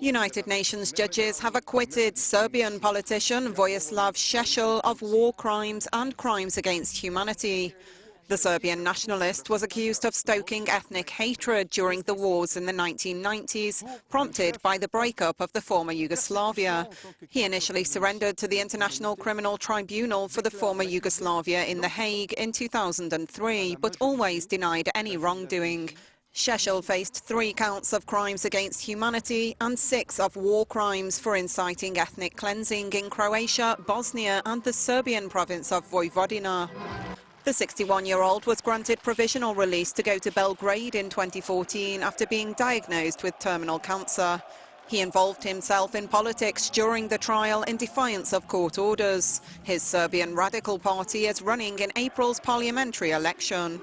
United Nations judges have acquitted Serbian politician Vojislav Seselj of war crimes and crimes against humanity. The Serbian nationalist was accused of stoking ethnic hatred during the wars in the 1990s, prompted by the breakup of the former Yugoslavia. He initially surrendered to the International Criminal Tribunal for the former Yugoslavia in The Hague in 2003, but always denied any wrongdoing. Seselj faced 3 counts of crimes against humanity and 6 of war crimes for inciting ethnic cleansing in Croatia, Bosnia and the Serbian province of Vojvodina. The 61-year-old was granted provisional release to go to Belgrade in 2014 after being diagnosed with terminal cancer. He involved himself in politics during the trial in defiance of court orders. His Serbian Radical Party is running in April's parliamentary election.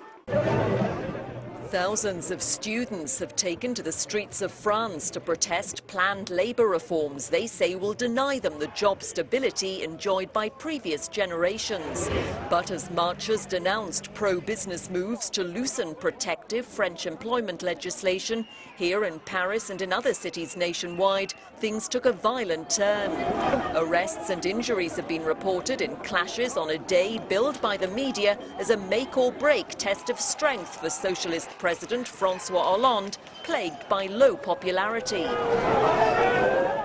Thousands of students have taken to the streets of France to protest planned labour reforms they say will deny them the job stability enjoyed by previous generations. But as marchers denounced pro-business moves to loosen protective French employment legislation, here in Paris and in other cities nationwide, things took a violent turn. Arrests and injuries have been reported in clashes on a day billed by the media as a make-or-break test of strength for socialist President François Hollande, plagued by low popularity.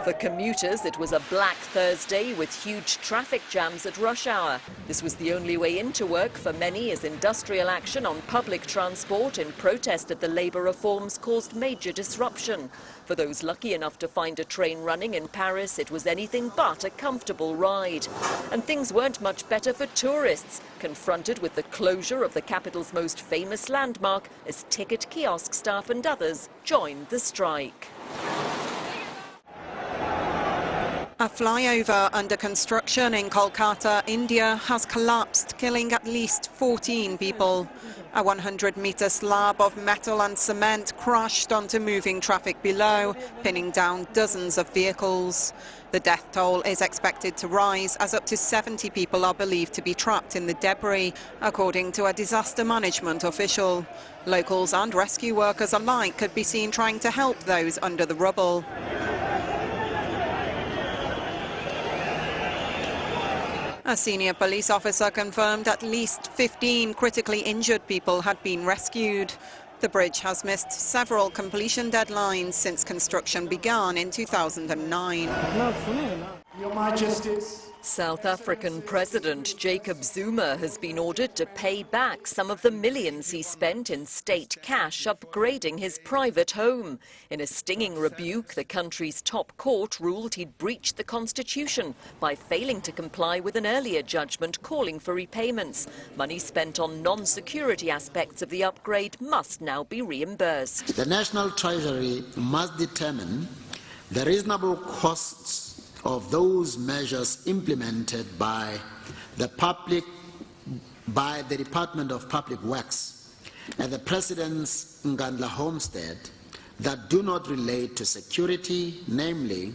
For commuters, it was a black Thursday with huge traffic jams at rush hour. This was the only way into work for many as industrial action on public transport in protest at the labour reforms caused major disruption. For those lucky enough to find a train running in Paris, it was anything but a comfortable ride. And things weren't much better for tourists, confronted with the closure of the capital's most famous landmark as ticket kiosk staff and others joined the strike. A flyover under construction in Kolkata, India, has collapsed, killing at least 14 people. A 100-metre slab of metal and cement crashed onto moving traffic below, pinning down dozens of vehicles. The death toll is expected to rise as up to 70 people are believed to be trapped in the debris, according to a disaster management official. Locals and rescue workers alike could be seen trying to help those under the rubble. A senior police officer confirmed at least 15 critically injured people had been rescued. The bridge has missed several completion deadlines since construction began in 2009. Your Majesties. South African President Jacob Zuma has been ordered to pay back some of the millions he spent in state cash upgrading his private home. In a stinging rebuke, the country's top court ruled he'd breached the constitution by failing to comply with an earlier judgment calling for repayments. Money spent on non-security aspects of the upgrade must now be reimbursed. The National Treasury must determine the reasonable costs of those measures implemented by the Department of Public Works and the President's Ngandla homestead that do not relate to security, namely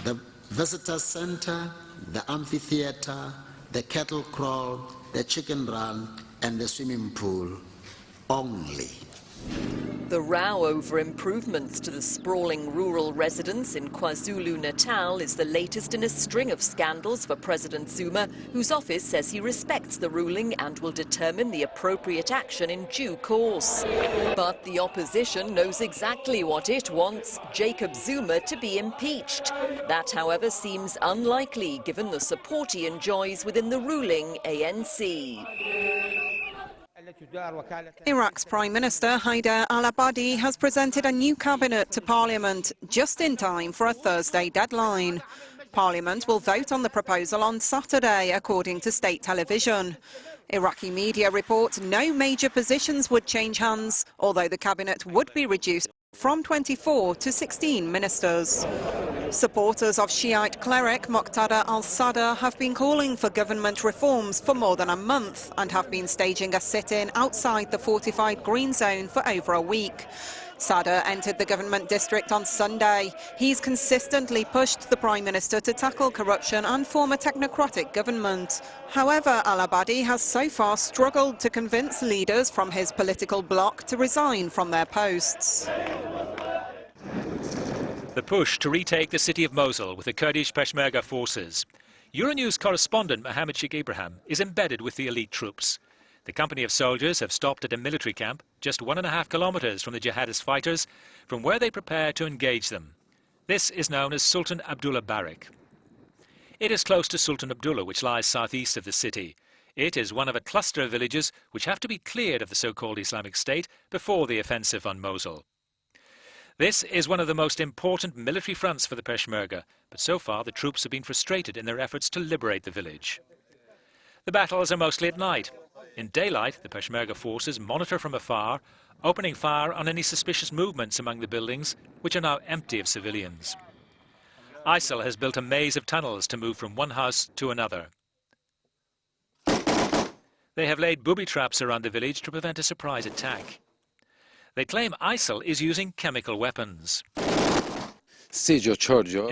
the visitor center, the amphitheater, the cattle kraal, the chicken run and the swimming pool only. The row over improvements to the sprawling rural residence in KwaZulu-Natal is the latest in a string of scandals for President Zuma, whose office says he respects the ruling and will determine the appropriate action in due course. But the opposition knows exactly what it wants: Jacob Zuma to be impeached. That, however, seems unlikely given the support he enjoys within the ruling ANC. Iraq's Prime Minister Haider al-Abadi has presented a new cabinet to Parliament just in time for a Thursday deadline. Parliament will vote on the proposal on Saturday, according to state television. Iraqi media report no major positions would change hands, although the cabinet would be reduced from 24 to 16 ministers. Supporters of Shiite cleric Muqtada al-Sadr have been calling for government reforms for more than a month and have been staging a sit-in outside the fortified green zone for over a week. Sadr entered the government district on Sunday. He's consistently pushed the Prime Minister to tackle corruption and form a technocratic government. However, al-Abadi has so far struggled to convince leaders from his political bloc to resign from their posts. The push to retake the city of Mosul with the Kurdish Peshmerga forces. Euronews correspondent Mohammed Sheikh Ibrahim is embedded with the elite troops. The company of soldiers have stopped at a military camp just 1.5 kilometers from the jihadist fighters, from where they prepare to engage them. This is known as Sultan Abdullah Barrack. It is close to Sultan Abdullah, which lies southeast of the city. It is one of a cluster of villages which have to be cleared of the so-called Islamic State before the offensive on Mosul. This is one of the most important military fronts for the Peshmerga, but so far the troops have been frustrated in their efforts to liberate the village. The battles are mostly at night. In daylight, the Peshmerga forces monitor from afar, opening fire on any suspicious movements among the buildings, which are now empty of civilians. ISIL has built a maze of tunnels to move from one house to another. They have laid booby traps around the village to prevent a surprise attack. They claim ISIL is using chemical weapons. In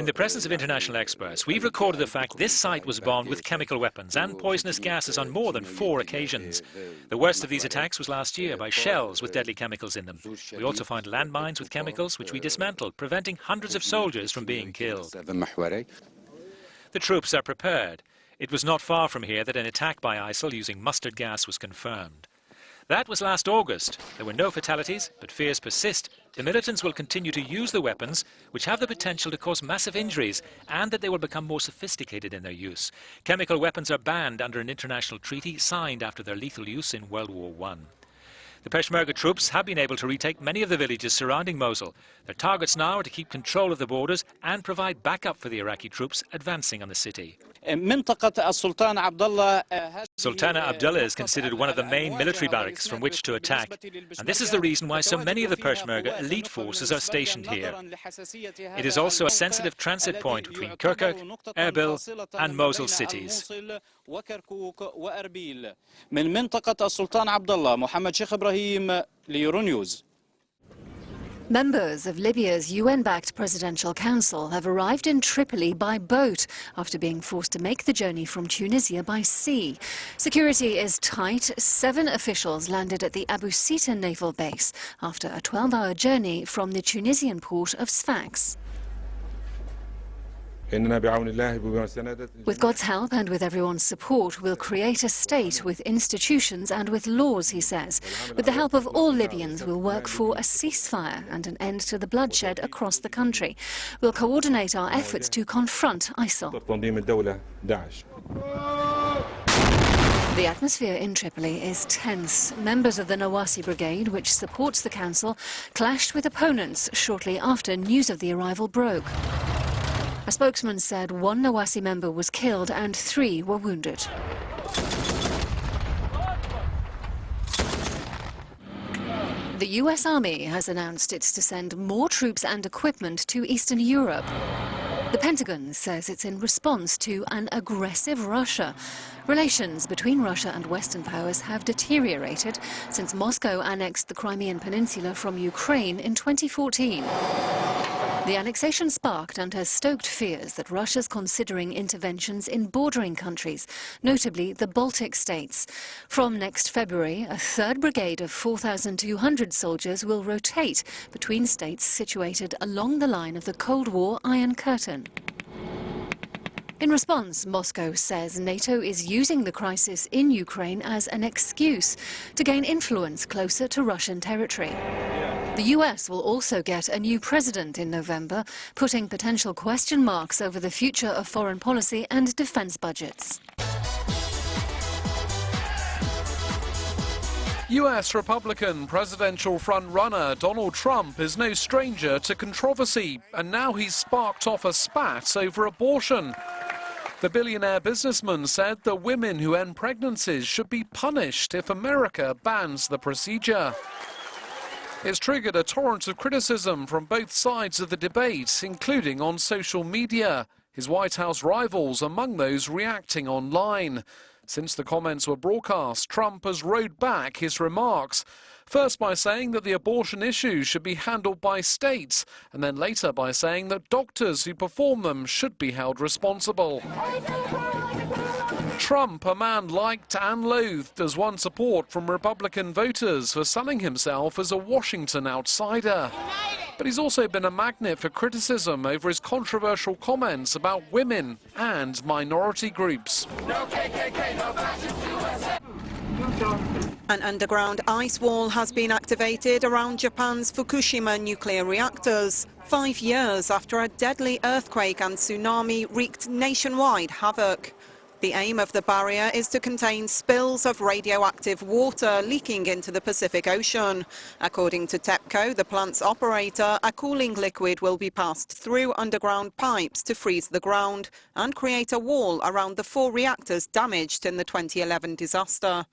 the presence of international experts, we've recorded the fact this site was bombed with chemical weapons and poisonous gases on more than 4 occasions. The worst of these attacks was last year by shells with deadly chemicals in them. We also found landmines with chemicals which we dismantled, preventing hundreds of soldiers from being killed. The troops are prepared. It was not far from here that an attack by ISIL using mustard gas was confirmed. That was last August. There were no fatalities, but fears persist. The militants will continue to use the weapons, which have the potential to cause massive injuries, and that they will become more sophisticated in their use. Chemical weapons are banned under an international treaty signed after their lethal use in World War I. The Peshmerga troops have been able to retake many of the villages surrounding Mosul. Their targets now are to keep control of the borders and provide backup for the Iraqi troops advancing on the city. Sultana Abdullah is considered one of the main military barracks from which to attack, and this is the reason why so many of the Peshmerga elite forces are stationed here. It is also a sensitive transit point between Kirkuk, Erbil and Mosul cities. Members of Libya's UN-backed Presidential Council have arrived in Tripoli by boat after being forced to make the journey from Tunisia by sea. Security is tight. 7 officials landed at the Abu Sita naval base after a 12-hour journey from the Tunisian port of Sfax. With God's help and with everyone's support, we'll create a state with institutions and with laws, he says. With the help of all Libyans, we'll work for a ceasefire and an end to the bloodshed across the country. We'll coordinate our efforts to confront ISIL. The atmosphere in Tripoli is tense. Members of the Nawasi Brigade, which supports the council, clashed with opponents shortly after news of the arrival broke. A spokesman said 1 Nawasi member was killed and 3 were wounded. The US Army has announced it's to send more troops and equipment to Eastern Europe. The Pentagon says it's in response to an aggressive Russia. Relations between Russia and Western powers have deteriorated since Moscow annexed the Crimean Peninsula from Ukraine in 2014. The annexation sparked and has stoked fears that Russia's considering interventions in bordering countries, notably the Baltic states. From next February, a 3rd brigade of 4,200 soldiers will rotate between states situated along the line of the Cold War Iron Curtain. In response, Moscow says NATO is using the crisis in Ukraine as an excuse to gain influence closer to Russian territory. The US will also get a new president in November, putting potential question marks over the future of foreign policy and defense budgets. US Republican presidential front-runner Donald Trump is no stranger to controversy, and now he's sparked off a spat over abortion. The billionaire businessman said that women who end pregnancies should be punished if America bans the procedure. It's triggered a torrent of criticism from both sides of the debate, including on social media. His White House rivals among those reacting online. Since the comments were broadcast, Trump has rowed back his remarks. First by saying that the abortion issue should be handled by states, and then later by saying that doctors who perform them should be held responsible. Trump, a man liked and loathed, has won support from Republican voters for selling himself as a Washington outsider. But he's also been a magnet for criticism over his controversial comments about women and minority groups. No KKK, no fascist USA. An underground ice wall has been activated around Japan's Fukushima nuclear reactors, 5 years after a deadly earthquake and tsunami wreaked nationwide havoc. The aim of the barrier is to contain spills of radioactive water leaking into the Pacific Ocean. According to TEPCO, the plant's operator, a cooling liquid will be passed through underground pipes to freeze the ground and create a wall around the 4 reactors damaged in the 2011 disaster.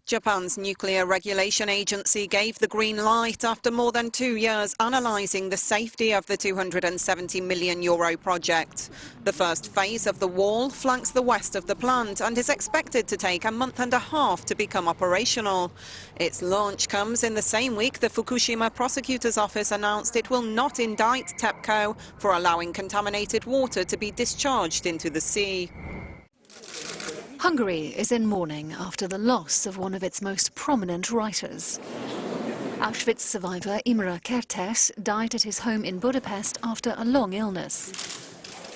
Japan's nuclear regulation agency gave the green light after more than 2 years analysing the safety of the €270 million project. The first phase of the wall flanks the west of the plant and is expected to take a month and a half to become operational. Its launch comes in the same week the Fukushima prosecutor's office announced it will not indict TEPCO for allowing contaminated water to be discharged into the sea. Hungary is in mourning after the loss of one of its most prominent writers. Auschwitz survivor Imre Kertesz died at his home in Budapest after a long illness.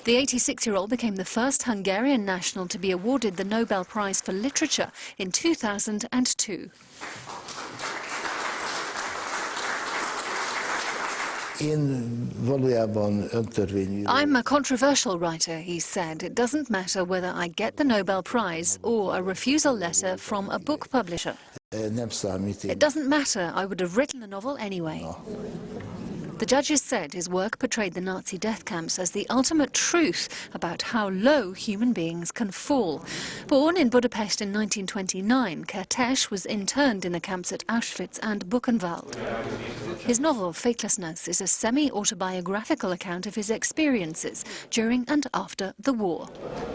The 86-year-old became the first Hungarian national to be awarded the Nobel Prize for Literature in 2002. I'm a controversial writer, he said. It doesn't matter whether I get the Nobel Prize or a refusal letter from a book publisher. It doesn't matter, I would have written a novel anyway. The judges said his work portrayed the Nazi death camps as the ultimate truth about how low human beings can fall. Born in Budapest in 1929, Kertesz was interned in the camps at Auschwitz and Buchenwald. His novel, Faithlessness, is a semi-autobiographical account of his experiences during and after the war.